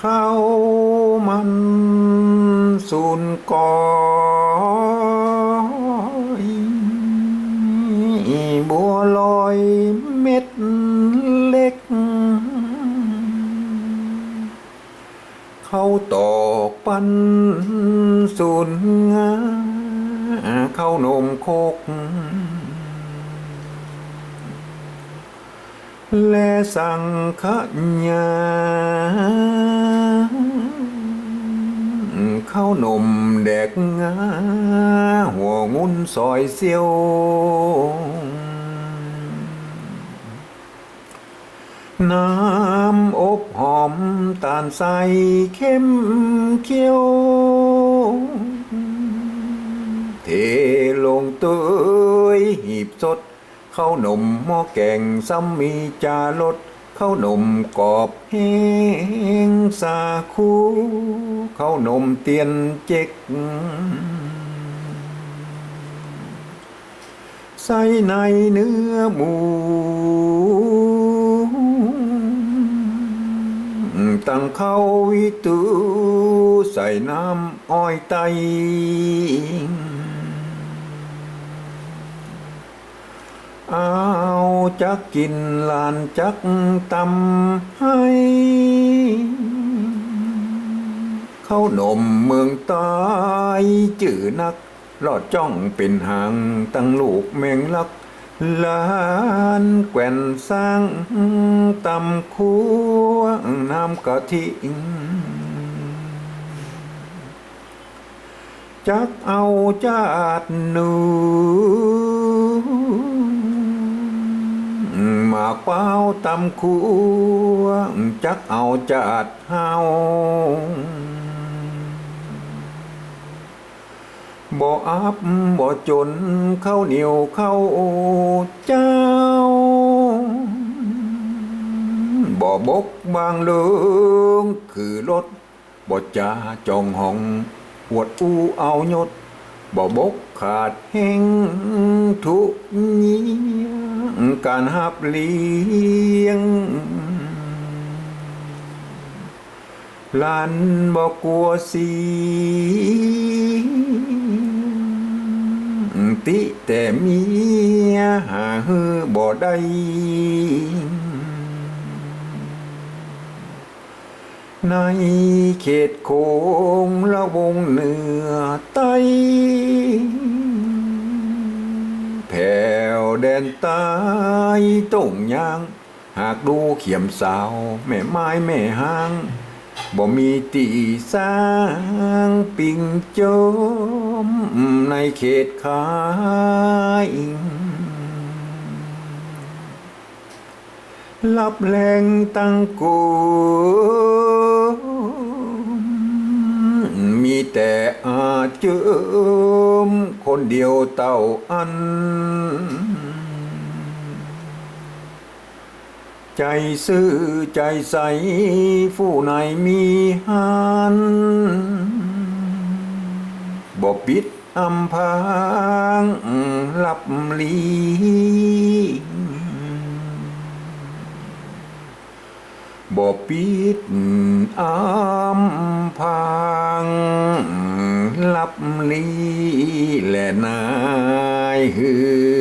เข้ามันสูนก่อยบัวลอยเม็ดเล็กเข้าตอกปันสูนงาเข้านมโคกและสังขยาเข้านมแดกงาหัวงุ้นซอยเซียวน้ำอบหอมตาลใสเข้มเขียวเทลงเตยหีบสดข้าวนมหม้อแกงซ้ำมีจารสข้าวนมกรอบแห้งสาคูข้าวนมเตียนเจ๊กใส่ในเนื้อหมูตั้งเข้าวิตูใส่น้ำอ้อยไตเอาจักกินลานจักตำให้ข้าวนมเมืองใต้จื่อนักลอดจ้องเป็นหางตั้งลูกแมงลักลานแก่นสร้างตำคั่วน้ำกะทิจักเอาจาดหนูมาเป้าตำคั่วจักเอาจาดเฮาบ่อับบ่จนข้าวเหนียวข้าวเจ้าบ่บกบางเลืองคือรถบ่จ่าจองห้องอวดอู้เอายศบ่บกขาดแห้งทุกเนียงการหับเลี้ยงหลานบ่กลัวสีติแต่เมียหาฮือบ่ได้ในเขตโคงละวงเหนือใต้แผ่วแดนใต้ต้งยางหากดูเขียมสาวแม่ไม้แม่ห้างบ่มีตีสร้างปิ่งโจมในเขตขายลับแหลงตั้งกูมีแต่อาจเจิมคนเดียวเต่าอันใจซื่อใจใสผู้ในมีหันบ่ปิดอำพางลับลีบ่ปิดอำพางลับลีและนายหือ